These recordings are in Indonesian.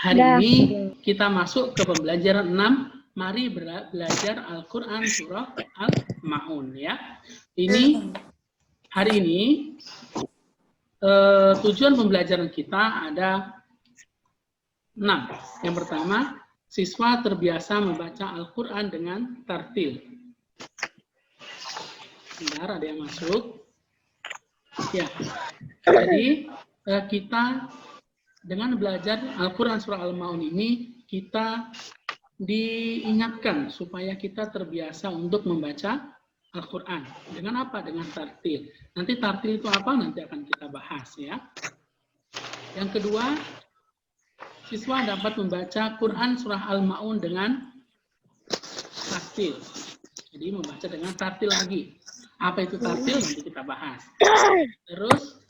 Hari ini kita masuk ke pembelajaran 6. Mari belajar Al-Quran surah Al-Ma'un ya. Ini hari ini tujuan pembelajaran kita ada 6. Yang pertama, siswa terbiasa membaca Al-Quran dengan tartil. Bentar, ada yang masuk. Ya, jadi kita dengan belajar Al-Quran surah Al-Ma'un ini, kita diingatkan supaya kita terbiasa untuk membaca Al-Quran. Dengan apa? Dengan tartil. Nanti tartil itu apa? Nanti akan kita bahas ya. Yang kedua, siswa dapat membaca Quran surah Al-Ma'un dengan tartil. Jadi membaca dengan tartil lagi. Apa itu tartil? Nanti kita bahas. Terus,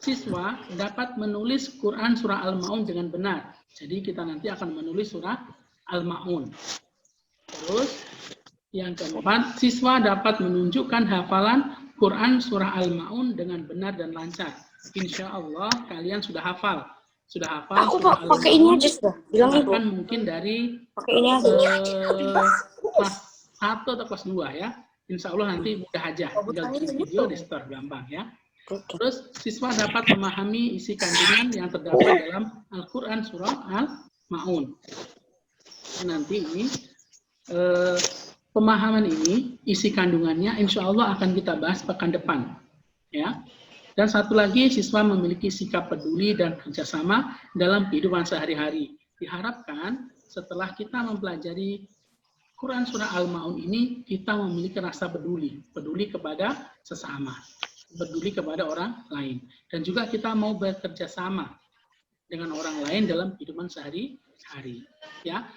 siswa dapat menulis Quran surah Al-Ma'un dengan benar. Jadi kita nanti akan menulis surah Al-Ma'un. Terus yang keempat, siswa dapat menunjukkan hafalan Quran surah Al-Ma'un dengan benar dan lancar. Insya Allah kalian sudah hafal. Sudah hafal surah Al-Ma'un. Pakai ini aja sudah. Bilang Ibu. Bahkan mungkin dari kelas 1 atau kelas 2 ya. Insya Allah nanti mudah aja. Tinggal bikin video di store gampang ya. Terus siswa dapat memahami isi kandungan yang terdapat dalam Al-Quran surah Al-Ma'un. Nanti ini pemahaman ini, isi kandungannya insya Allah akan kita bahas pekan depan. Ya. Dan satu lagi, siswa memiliki sikap peduli dan kerjasama dalam kehidupan sehari-hari. Diharapkan setelah kita mempelajari Quran surah Al-Ma'un ini, kita memiliki rasa peduli kepada sesama. Peduli kepada orang lain, dan juga kita mau bekerja sama dengan orang lain dalam kehidupan sehari-hari. Ya,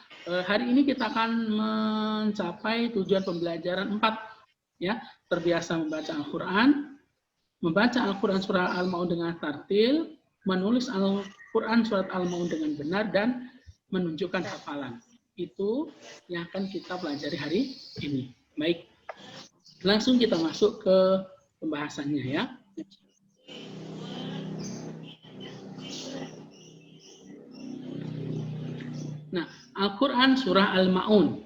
hari ini kita akan mencapai tujuan pembelajaran 4, ya, terbiasa membaca Al-Quran, membaca Al-Quran surah Al-Ma'un dengan tartil, menulis Al-Quran surat Al-Ma'un dengan benar, dan menunjukkan hafalan. Itu yang akan kita pelajari hari ini. Baik, langsung kita masuk ke pembahasannya ya. Nah, Al-Quran surah Al-Ma'un.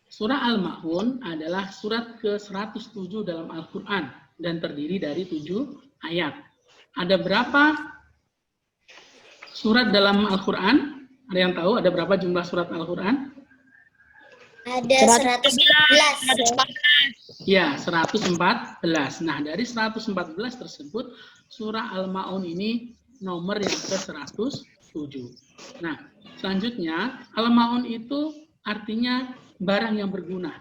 Surah Al-Ma'un adalah surat ke-107 dalam Al-Quran dan terdiri dari 7 ayat. Ada berapa surat dalam Al-Quran? Ada yang tahu ada berapa jumlah surat Al-Quran? Ada 114. Ya, 114. Nah, dari 114 tersebut, surah Al-Ma'un ini nomor yang ke-107. Nah, selanjutnya, Al-Ma'un itu artinya barang yang berguna.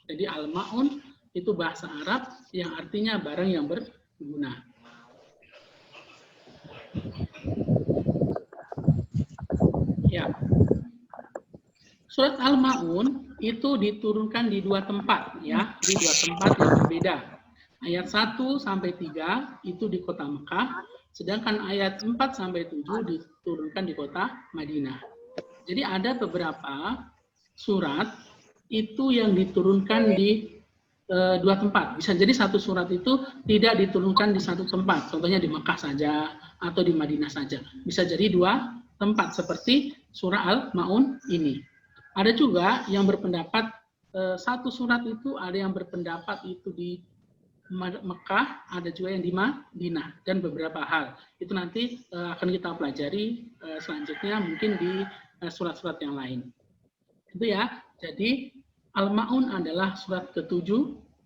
Jadi, Al-Ma'un itu bahasa Arab yang artinya barang yang berguna. Ya. Surat Al-Ma'un itu diturunkan di 2 tempat ya, di 2 tempat yang berbeda. Ayat 1 sampai 3 itu di kota Mekah, sedangkan ayat 4 sampai 7 diturunkan di kota Madinah. Jadi ada beberapa surat itu yang diturunkan di 2 tempat. Bisa jadi satu surat itu tidak diturunkan di satu tempat, contohnya di Mekah saja atau di Madinah saja. Bisa jadi 2 tempat seperti surah Al-Ma'un ini. Ada juga yang berpendapat satu surat itu ada yang berpendapat itu di Mekah, ada juga yang di Madinah, dan beberapa hal. Itu nanti akan kita pelajari selanjutnya mungkin di surat-surat yang lain. Itu ya. Jadi Al-Ma'un adalah surat ke-7,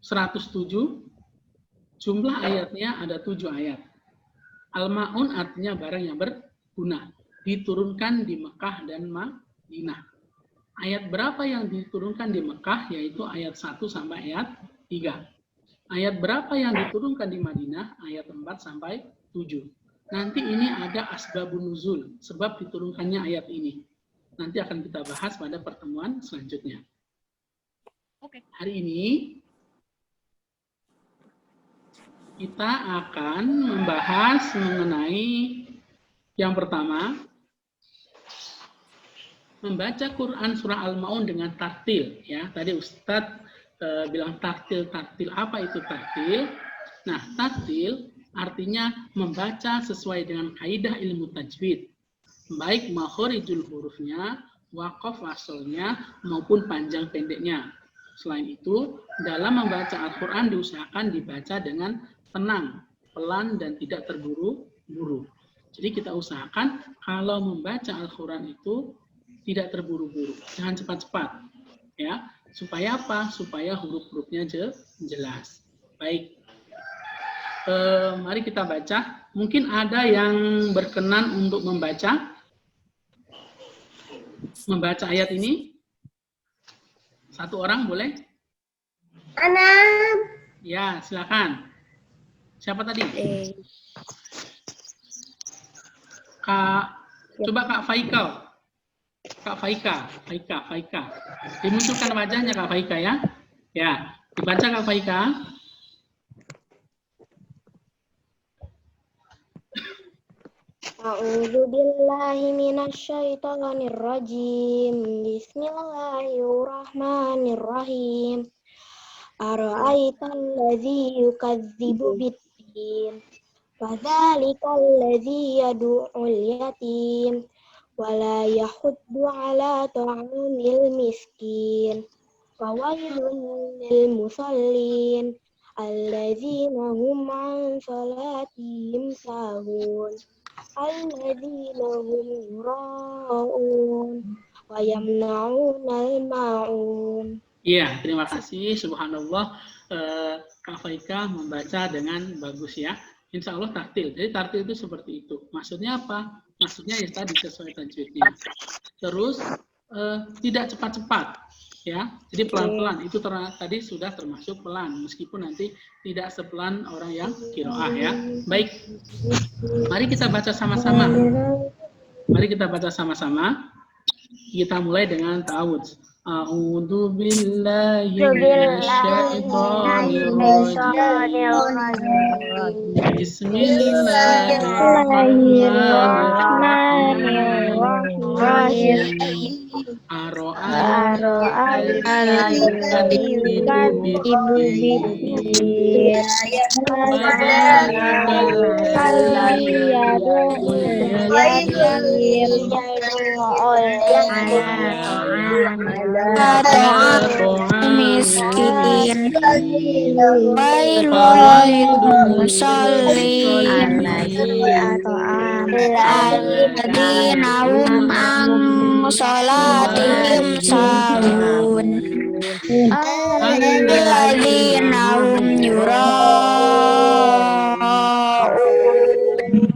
107. Jumlah ayatnya ada 7 ayat. Al-Ma'un artinya barang yang berguna. Diturunkan di Mekah dan Madinah. Ayat berapa yang diturunkan di Mekah, yaitu ayat 1 sampai ayat 3. Ayat berapa yang diturunkan di Madinah, ayat 4 sampai 7. Nanti ini ada asbabun nuzul, sebab diturunkannya ayat ini. Nanti akan kita bahas pada pertemuan selanjutnya. Hari ini kita akan membahas mengenai yang pertama, membaca Quran surah Al-Ma'un dengan tartil ya. Tadi Ustadz bilang tartil. Apa itu tartil? Nah, tartil artinya membaca sesuai dengan kaidah ilmu tajwid, baik makhorijul hurufnya, waqaf wasolnya, maupun panjang pendeknya. Selain itu, dalam membaca Al-Quran diusahakan dibaca dengan tenang, pelan, dan tidak terburu-buru. Jadi kita usahakan kalau membaca Al-Quran itu tidak terburu-buru, jangan cepat-cepat, ya. Supaya apa? Supaya huruf-hurufnya jelas. Baik. Mari kita baca. Mungkin ada yang berkenan untuk membaca ayat ini. Satu orang boleh? Ana. Ya, silakan. Siapa tadi? Coba Kak Faika. Kak Faika. Dimunculkan wajahnya Kak Faika ya. Ya, dibaca Kak Faika. A'udzu billahi minasyaitonir rajim. Bismillahirrahmanirrahim. Ara'aital ladzi yukadzibu bid-din. Fadzalikal ladzi yad'ul yatim wa la yahuddu 'ala ta'amil miskin. Fawailun lil musallin alladzina hum 'an salatihim sahun. Alladzina hum yura'un wa yamna'unal ma'un. Iya, terima kasih. Subhanallah, Kak Faika membaca dengan bagus ya. Insya Allah tartil. Jadi tartil itu seperti itu. Maksudnya apa? Maksudnya ya tadi sesuai tajwidnya. Terus tidak cepat-cepat, ya. Jadi pelan-pelan. Itu tadi sudah termasuk pelan, meskipun nanti tidak sepelan orang yang qiraah ya. Baik. Mari kita baca sama-sama. Kita mulai dengan ta'awudz. A'udzu billahi minasyaitonir rajim. Bismillahirrahmanirrahim. miskin wailul musallin alladzina hum an salatihim sahun alladzina hum yura'un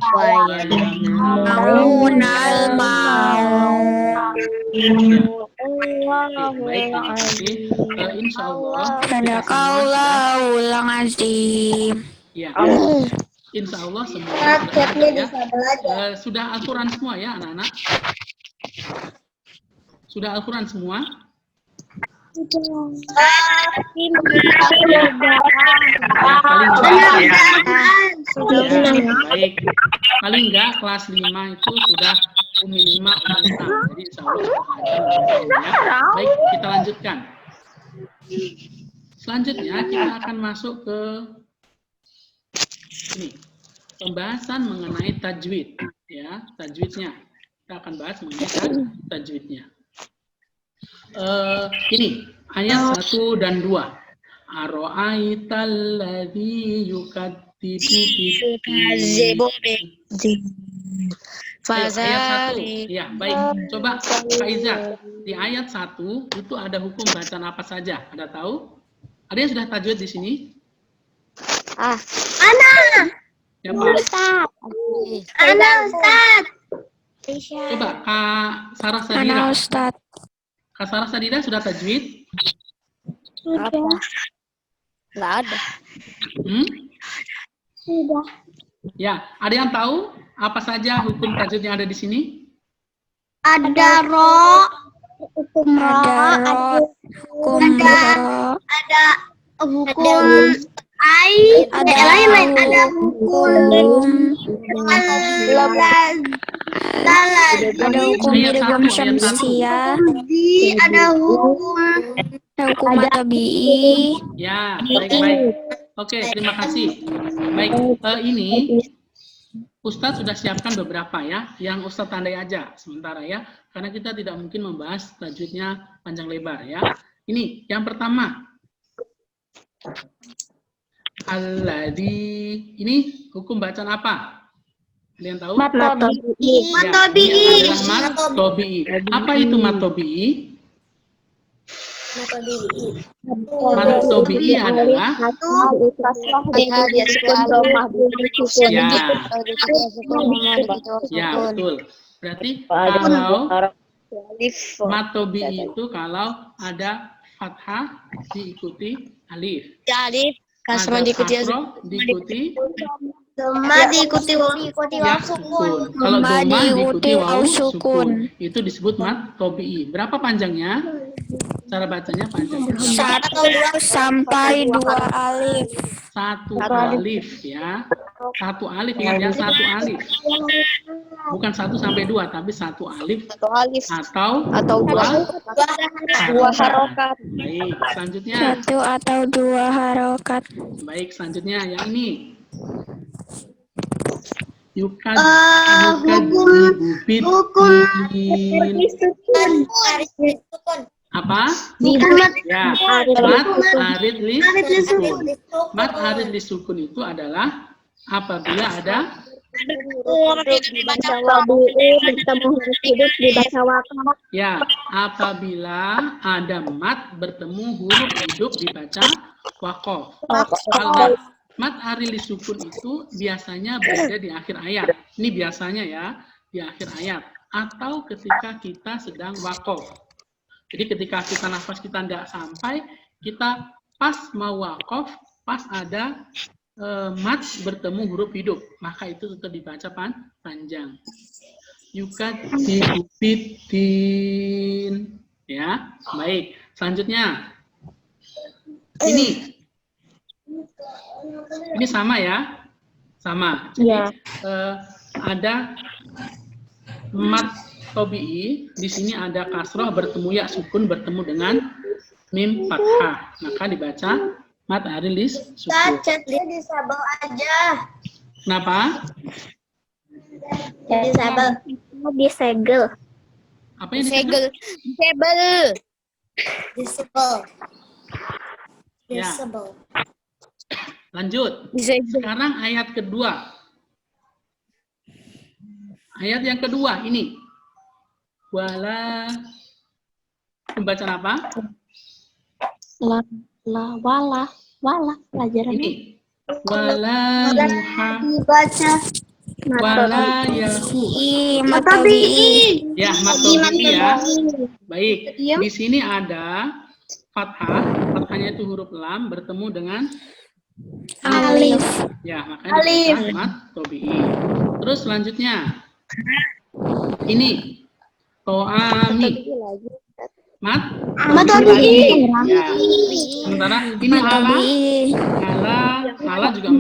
wa yamna'unal ma'un. Baik, terima kasih. Insya Allah. Sadaqallahul azim. Ya. Insya Allah semua sudah Al-Quran semua ya anak-anak? Sudah Al-Quran semua? Baik. Paling enggak kelas 5 itu sudah Umi 5, Umi 6. Jadi insya Allah ya. Baik, kita lanjutkan. Selanjutnya kita akan masuk ke ini, pembahasan mengenai tajwid, ya, tajwidnya. Kita akan bahas mengenai tajwidnya. Ini ayat 1 dan 2. Ara'aital ladzi yukadzibu bid-din. Ayat 1. Ya, baik. Coba Kak Izzat, di ayat 1 itu ada hukum bacaan apa saja? Ada tahu? Ada yang sudah tajwid di sini? Ana. Siapa? Ana Ustaz. Coba Kak Sarah Sadira. Ana Ustaz. Kak Sarah Sadira sudah tajwid? Sudah. Enggak ada. Sudah. Ya, ada yang tahu apa saja hukum tajwid yang ada di sini? Ada ro, hukum ro, Ada ada hukum ai, ada lain-lain, ada hukum ada hukum idgham syamsiyah, ada hukum ada hukum tabi'i. Ya, baik-baik. Oke, terima kasih. Baik, ini Ustadz sudah siapkan beberapa ya, yang Ustadz tandai aja sementara ya, karena kita tidak mungkin membahas tajwidnya panjang lebar ya. Ini yang pertama, alladzi, ini hukum bacaan apa? Kalian tahu? Matobi'i. Ya, adalah mat tobi'i. Apa itu mat tobi'i? Mat tobi'i adalah ya betul. Berarti kalau mat tobi'i itu kalau ada fathah diikuti alif. Kasroh diikuti Doma diikuti waw sukun. Kalau doma diikuti waw sukun, itu disebut mat tobi'i. Berapa panjangnya? Cara bacanya panjangnya 1 sampai 2 alif. 1 alif ya. 1 alif, ingat ya, 1 alif. Bukan 1 sampai 2, tapi 1 alif atau 2 harokat. Baik, selanjutnya. 1 atau 2 harokat. Baik, selanjutnya yang ini. Apa? Ya, mat arid li sukun itu adalah apabila ada ya, apabila ada mat bertemu huruf hidup dibaca waqaf. Kalau mat arid li sukun itu biasanya berada di akhir ayat. Ini biasanya ya, di akhir ayat atau ketika kita sedang waqaf. Jadi ketika kita nafas kita tidak sampai, kita pas mau waqaf, pas ada mat bertemu huruf hidup, maka itu tetap dibaca panjang. Yukadzibubiddin. Ya, baik. Selanjutnya, ini sama ya, sama. Jadi ada mat tobi'i, di sini ada kasroh bertemu ya sukun bertemu dengan mim fathah, maka dibaca mat arilis sukun. Dia disabel aja. Kenapa? Disegel. Apa yang disegel? Ya. Lanjut. Sekarang ayat kedua. Ayat yang kedua ini. Wala. Pembacaan apa? Wala pelajaran ini. Wala yuha. Dibaca. Wala yahu. Matobi'i. Ya, matobi'i ya. Baik. Di sini ada fathah. Fathahnya itu huruf lam bertemu dengan Alif. ya, makanya disebut matobi'i. Terus selanjutnya. Ini. To'ami. Matobi'i. Ya. Sementara ini ala juga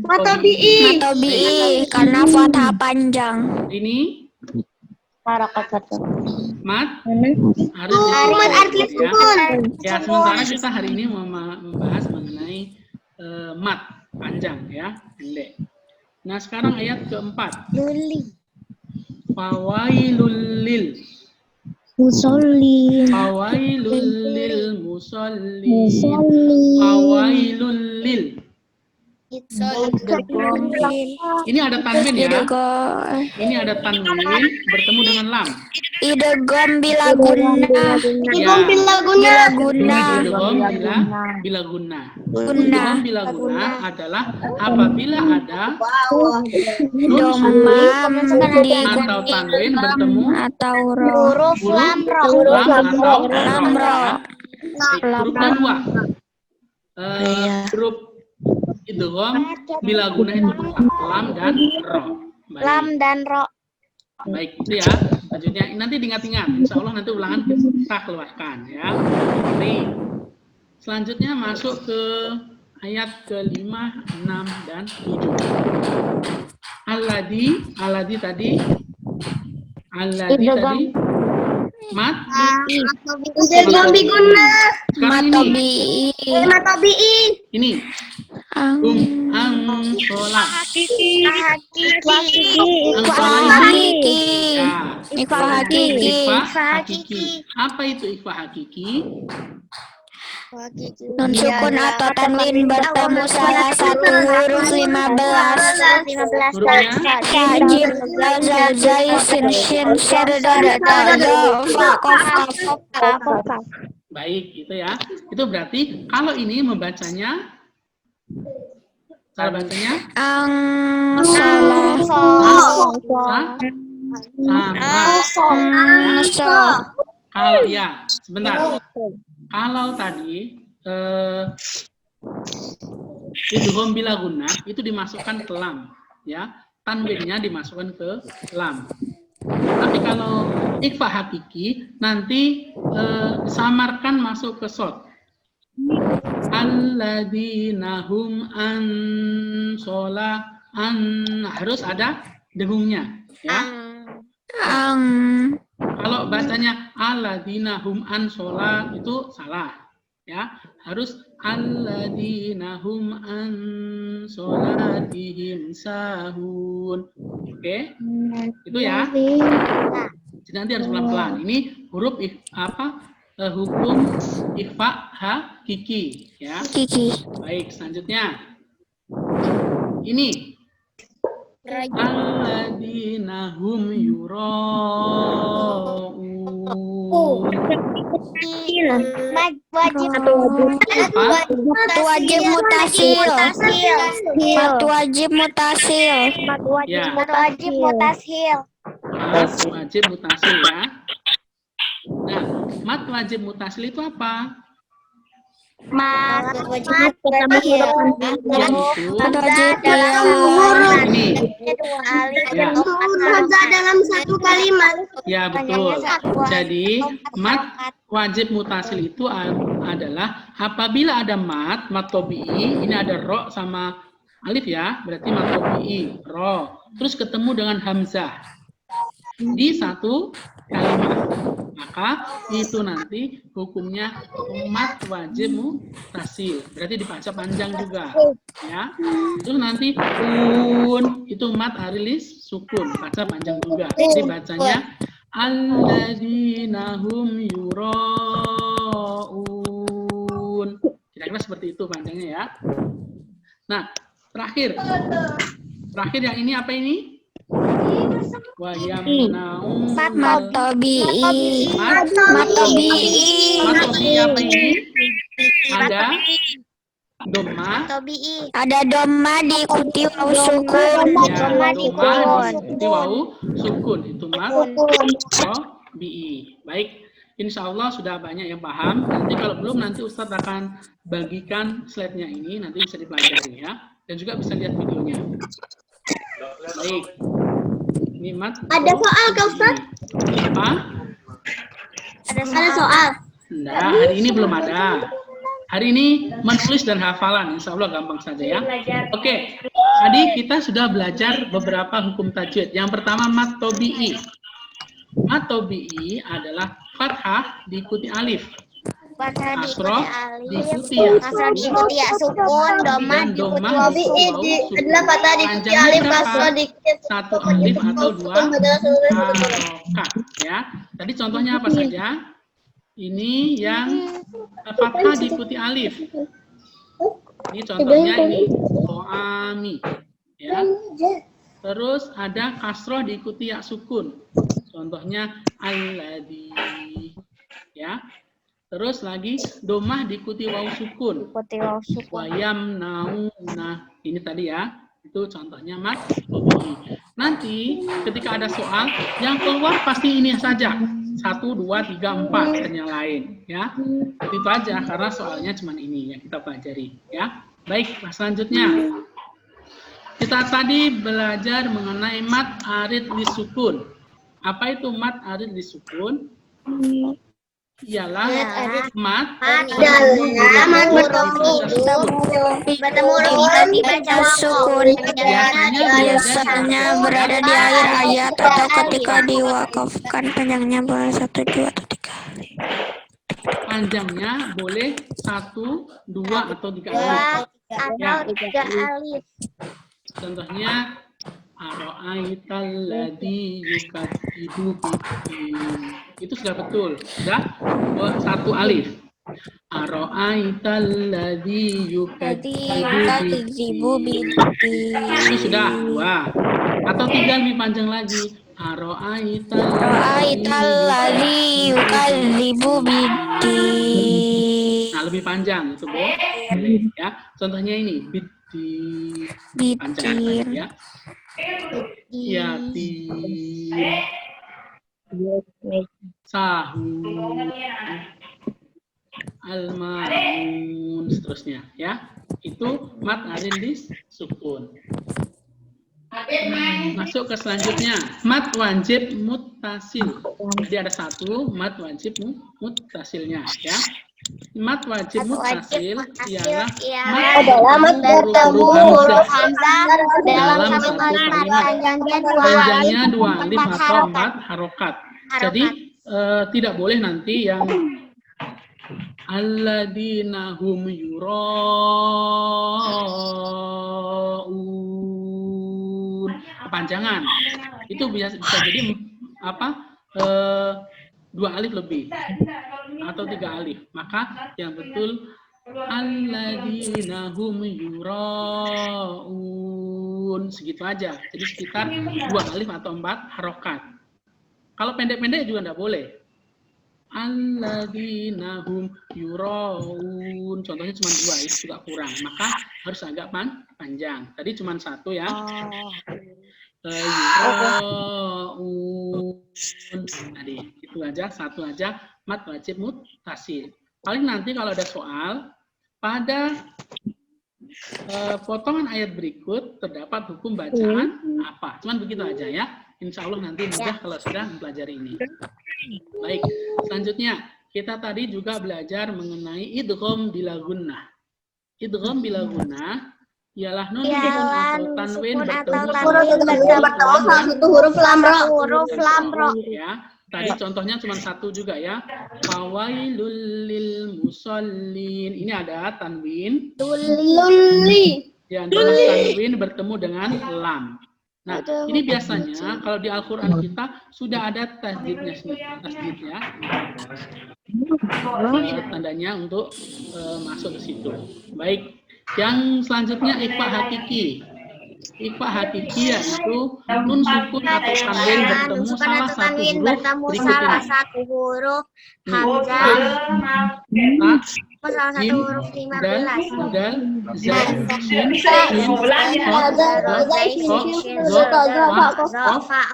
matobi'i. Karena fathah panjang. Ini mat sukun. ya, sementara kita hari ini membahas mengenai mat panjang ya, pendek. Nah, sekarang ayat keempat. Fawailul lil musallin. Fawailul lil musallin. Fawailul lil. Ini ada tanwin ya. Ini ada tanwin bertemu dengan lam. Idgham bila guna. Idgham bila guna adalah apabila ada domam atau tanwin bertemu atau huruf lam atau ro. Huruf kedua. Huruf idgham bila guna itu lam dan ro. Baik, itu ya. Selanjutnya nanti diingat-ingat. Insya Allah nanti ulangan kita keluarkan ya. Nih. Selanjutnya masuk ke ayat ke-5, 6, dan 7. Alladzi tadi. Mat. Idgham biguna. Sekarang ini. Matobi'i. Ini. Ang sholat. Hakiki. Angsola ini hakiki. ya. Ikhfa hakiki. Ikhfa hakiki. Apa itu ikhfa hakiki? Nun sukun atau tanwin bertemu salah satu huruf 15. Hurufnya Sajim, zal, zai, sin, shin, sher, dal, do, fa, kof, kaf. baik, itu ya. Itu berarti kalau ini membacanya, cara bacanya Ang, sholah. sama. So. Kalau ya, sebentar. Kalau tadi idgham bila gunnah itu dimasukkan ke lam, ya. Tanwinnya dimasukkan ke lam. Tapi kalau ikhfa hakiki nanti disamarkan masuk ke shad. Alladzina hum an sholah harus ada dengungnya, ya. Ang. Kalau bacanya alladzina hum an sholah itu salah, ya. Harus alladzina hum an sholatihim sahun. Oke? Itu ya. Jadi nanti harus pelan-pelan. Ini huruf hukum ikhfa hakiki, ya. Kiki. Baik, selanjutnya. Ini alladzina hum yura'un. Wajib mutasil. Wajib mutasil. Ya, Wajib mutasil. mat wajib mutasil ya. Nah, mat wajib mutasil itu apa? Wajib Yaitu ini. Ya. dalam satu kalimat. Ya, betul. Jadi, mat wajib mutasil itu adalah apabila ada mat tobi'i, ini ada ro sama alif ya, berarti mat tobi'i, ro. Terus ketemu dengan hamzah di satu kalimat. Maka itu nanti hukumnya mat wajib mutasil. Berarti dibaca panjang juga, ya. Terus nanti itu mat arilis sukun, baca panjang juga. Jadi bacanya alladzina hum yura'un. Kira-kira seperti itu panjangnya ya. Nah, terakhir yang ini apa ini? Wayamnaun Matobi'i. Matobi'i apa ini? Ada doma. Ada doma diikuti waw sukun. Ya, doma diikuti waw sukun. Itu matobi'i. Baik, insya Allah sudah banyak yang paham. Nanti kalau belum, nanti Ustadz akan bagikan slide-nya ini. Nanti bisa dipelajari ya. Dan juga bisa lihat videonya. Baik. Ini mat. Ada soal Kak Ustadz? Apa? Ada soal. Nah, hari ini belum ada. Hari ini menulis dan hafalan, insya Allah gampang saja ya. Oke, tadi kita sudah belajar beberapa hukum tajwid. Yang pertama mat tobi'i. Mat tobi'i adalah fathah diikuti alif. Kasroh diikuti ya sukun, doma diikuti adalah fathah diikuti alif, kasroh diikuti satu alif atau dua harokat ya. Tadi contohnya apa saja? Ini yang fathah diikuti alif. Ini contohnya ini soami ya. Terus ada kasroh diikuti ya sukun. Contohnya alladzi ya. Terus lagi domah diikuti waw sukun. Wayam nauna. Ini tadi ya. Itu contohnya mat tobi'i. Nanti ketika ada soal yang keluar pasti ini saja. 1, 2, 3, 4 dan yang lain ya. Itu aja karena soalnya cuma ini yang kita pelajari ya. Baik, selanjutnya. Kita tadi belajar mengenai mat arid lisukun. Apa itu mat arid lisukun? Ialah mat Dibaca sukun. Biasanya berada di akhir ayat atau ketika diwakafkan panjangnya boleh 1, 2, atau 3 kali. panjangnya boleh 1, 2 atau 3 alif. atau 3 alif. Contohnya Aro'aital ladzi yukadzibu biddin. Itu sudah betul. Sudah 1 alif. Aro'aital ladzi yukadzibu biddin. Itu sudah 2. Atau 3 lebih panjang lagi. Ra'aital ladzi yukadzibu biddin. Nah, lebih panjang itu, Bu. Ya, contohnya ini panjang ya. Yatim, sahur, almarhum, seterusnya ya. Itu mat arin disukun. Masuk ke selanjutnya, mat wajib muttasil. Jadi ada 1 mat wajib muttasilnya ya. Mat wajib muttasil ialah adalah bertemu huruf hamzah dalam dalam satu satu kalimat kalimat. Panjangnya 2 alif atau 4 harokat. Jadi tidak boleh nanti yang alladzina hum yura'un kepanjangan. Itu bisa jadi apa? 2 alif lebih atau 3 alif. Maka yang betul alladzina hum yura'un, segitu aja. Jadi sekitar 2 alif atau 4 harokat. Kalau pendek-pendek juga enggak boleh. Alladzina hum yura'un, contohnya cuma 2, itu juga kurang. Maka harus agak panjang. Tadi cuma 1 ya. Yura'un. Tadi itu aja, 1 aja mat wajib muttasil. Paling nanti kalau ada soal pada potongan ayat berikut terdapat hukum bacaan apa. Cuman begitu aja ya. Insya Allah nanti mudah kalau sudah mempelajari ini. Baik, selanjutnya kita tadi juga belajar mengenai idgham bila gunnah. Idgham bila gunnah ialah nun sukun atau tanwin bertemu salah satu huruf lam ra. Ya, tadi contohnya cuma 1 juga ya. Fawailul lil musallin. Ini ada tanwin. Di antara tanwin bertemu dengan lam. Nah, ini biasanya kalau di Al-Quran kita sudah ada tasdidnya ya. Tandanya untuk masuk ke situ. Baik. Yang selanjutnya ikhfa hakiki. Ikhfa hakiki yaitu nun sukun atau tanwin bertemu salah satu huruf hamzah salah satu huruf 15 dal zal shin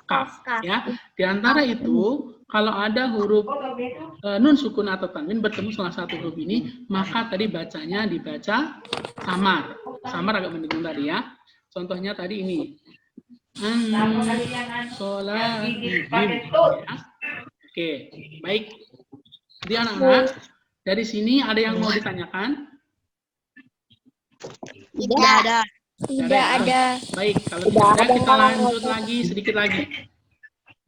kaf ya. Di antara itu kalau ada huruf nun sukun atau tanwin bertemu salah satu huruf ini, maka tadi bacanya dibaca samar. Samar agak mendukung tadi ya. Contohnya tadi ini. Sholatihim. Ya. Oke, baik. Jadi anak-anak, dari sini ada yang mau ditanyakan? Tidak ada. Baik, kalau tidak ada kita lanjut lagi sedikit lagi.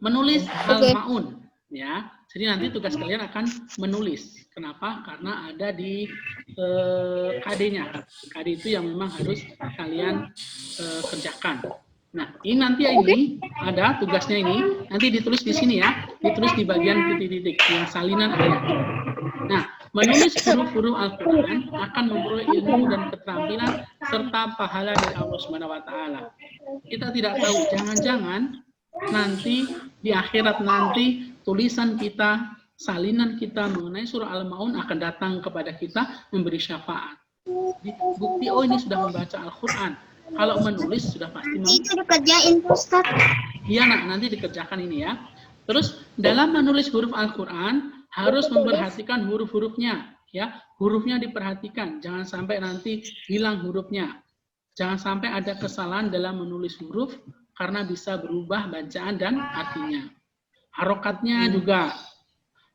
Menulis al-ma'un. Ya, jadi nanti tugas kalian akan menulis. Kenapa? Karena ada di KD-nya. KD itu yang memang harus kalian kerjakan. Nah, ini ada tugasnya ini. Nanti ditulis di sini ya. Ditulis di bagian titik-titik yang salinan ada. Nah, menulis huruf-huruf Al-Quran akan memperoleh ilmu dan keterampilan serta pahala dari Allah Subhanahu wa Ta'ala. Kita tidak tahu, jangan-jangan nanti di akhirat nanti tulisan kita, salinan kita mengenai surah Al-Ma'un akan datang kepada kita memberi syafaat. Bukti ini sudah membaca Al-Quran. Kalau menulis sudah pasti mau. Itu dikerjain Ustaz. Iya nak, nanti dikerjakan ini ya. Terus dalam menulis huruf Al-Quran harus memperhatikan huruf-hurufnya. Ya, hurufnya diperhatikan. Jangan sampai nanti hilang hurufnya. Jangan sampai ada kesalahan dalam menulis huruf karena bisa berubah bacaan dan artinya. Harokatnya juga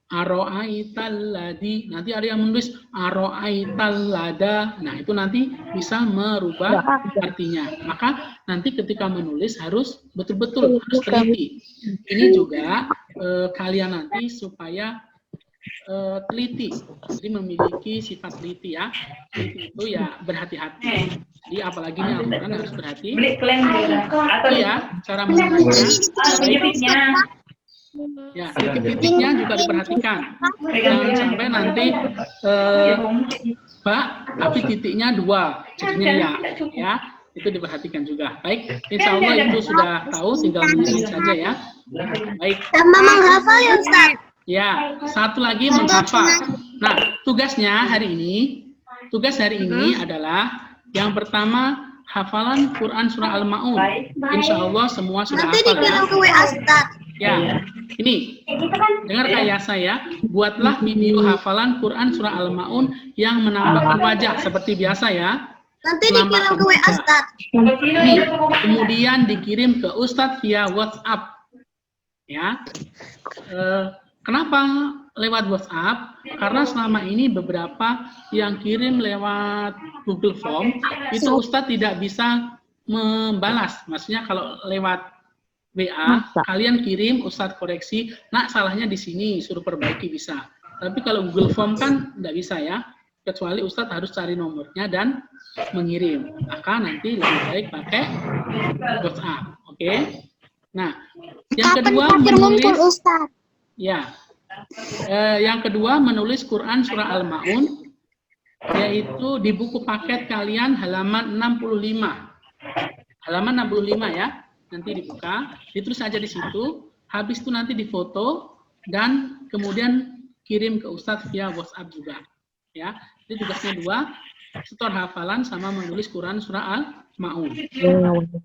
aro'aital ladzi, nanti ada yang menulis aro'aital lada, nah itu nanti bisa merubah artinya. Maka nanti ketika menulis harus betul-betul harus teliti. Ini juga kalian nanti supaya teliti, jadi memiliki sifat teliti ya. Teliti itu ya berhati-hati. Jadi apalagi ini Al-Quran harus berhati. Itu ya cara menggunakannya. Ya, titik-titiknya juga diperhatikan. Jangan sampai nanti Pak, tapi titiknya 2, jadinya ya. Itu diperhatikan juga. Baik, insya Allah itu sudah tahu, tinggal mengingat saja ya. Baik. Sama menghafal ya Ustaz. Ya, satu lagi menghafal. Nah, tugas hari ini adalah yang pertama hafalan Quran surah Al-Maun. Insya Allah semua sudah Nanti hafal ya. dikirim ke WA Ustaz. Ya, ini dengar kayak saya, buatlah video hafalan Quran surah Al-Maun yang menambahkan wajah seperti biasa ya. Nanti dikirim ke WA Ustaz. Ini, kemudian dikirim ke Ustadz via WhatsApp. Ya, kenapa lewat WhatsApp? Karena selama ini beberapa yang kirim lewat Google Form itu Ustadz tidak bisa membalas. Maksudnya kalau lewat WA, kalian kirim, Ustadz koreksi, nah salahnya di sini, suruh perbaiki bisa. Tapi kalau Google Form kan tidak bisa ya, kecuali Ustadz harus cari nomornya dan mengirim. Maka nanti lebih baik pakai WhatsApp, oke? Nah, yang kedua menulis, ya, yang kedua menulis Quran surah Al-Maun, yaitu di buku paket kalian halaman 65. Halaman 65 ya. Nanti dibuka, ditulis saja di situ, habis itu nanti difoto dan kemudian kirim ke Ustadz via WhatsApp juga. Ya, itu tugasnya 2, setor hafalan sama menulis Quran surah Al-Maun.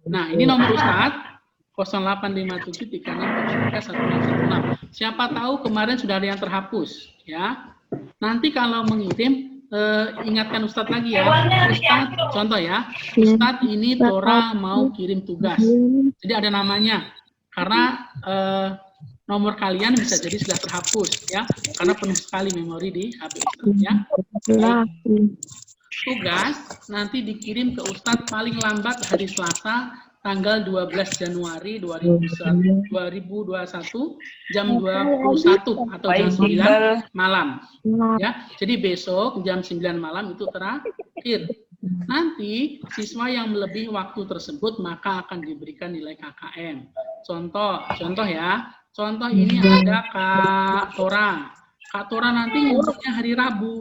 Nah, ini nomor Ustadz 085736331616. Siapa tahu kemarin sudah ada yang terhapus, ya. Nanti kalau mengirim ingatkan Ustadz lagi ya, Ustadz, contoh ya, Ustadz ini Tora mau kirim tugas, jadi ada namanya, karena nomor kalian bisa jadi sudah terhapus ya, karena penuh sekali memori di HP Ustadz ya. Tugas nanti dikirim ke Ustadz paling lambat hari Selasa tanggal 12 Januari 2021 jam 21 atau jam 9 malam. Ya, jadi besok jam 9 malam itu terakhir. Nanti siswa yang melebihi waktu tersebut maka akan diberikan nilai KKM. Contoh ya. Contoh ini ada Kak Tora. Kak Tora nanti ngurusnya hari Rabu.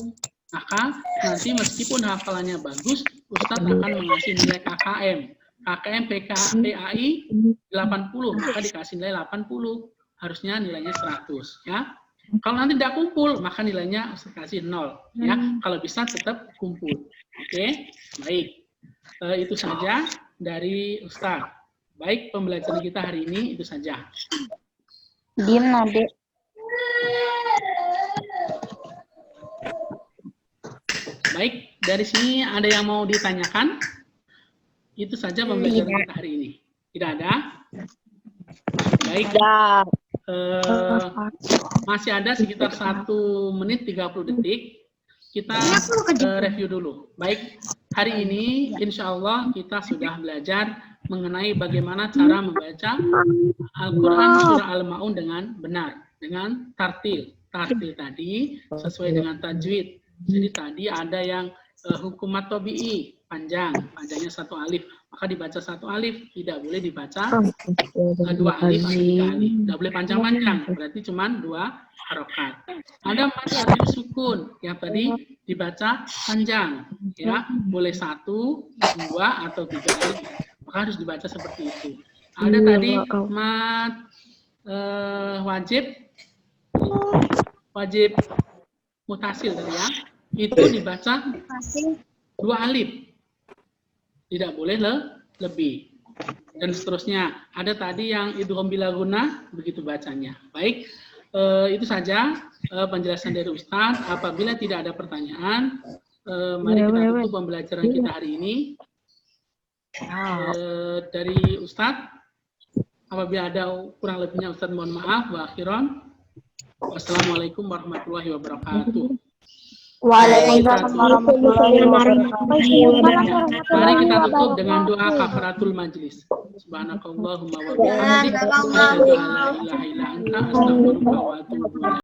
Maka nanti meskipun hafalannya bagus, Ustadz akan mengasih nilai KKM. KKM PAI 80, maka dikasih nilai 80. Harusnya nilainya 100 ya. Kalau nanti tidak kumpul, maka nilainya Ustadz kasih 0 ya. Kalau bisa tetap kumpul. Oke, baik. Itu saja dari Ustadz. Baik, pembelajaran kita hari ini itu saja. Diam, Nade. Baik, dari sini ada yang mau ditanyakan? Itu saja pembelajaran kita hari ini. Tidak ada? Baik. Masih ada sekitar 1 menit 30 detik. Kita review dulu. Baik, hari ini insya Allah kita sudah belajar mengenai bagaimana cara membaca Al-Quran surah Al-Maun dengan benar, dengan tartil. Tartil tadi sesuai dengan tajwid. Jadi tadi ada yang hukumat tobi'i, panjangnya 1 alif, maka dibaca 1 alif, tidak boleh dibaca 2 alif atau 3 alif, tidak boleh panjang-panjang, berarti cuma 2 harokat. Ada mad sukun yang tadi dibaca panjang, ya boleh 1, 2 atau 3 alif, maka harus dibaca seperti itu. Ada tadi mad wajib mutasil tadi ya, itu dibaca 2 alif, tidak boleh lebih, dan seterusnya. Ada tadi yang idgham bila gunnah, begitu bacanya. Baik, itu saja penjelasan dari Ustadz. Apabila tidak ada pertanyaan, mari kita tutup pembelajaran kita hari ini. Dari Ustadz, apabila ada kurang lebihnya Ustadz mohon maaf. Wa akhiran, wassalamualaikum warahmatullahi wabarakatuh. Waalaikumsalam warahmatullahi wabarakatuh. Mari kita tutup dengan doa kafaratul majlis. Subhanakallahumma wa bihamdika, asyhadu an la ilaha illa anta, astaghfiruka wa atubu ilaik.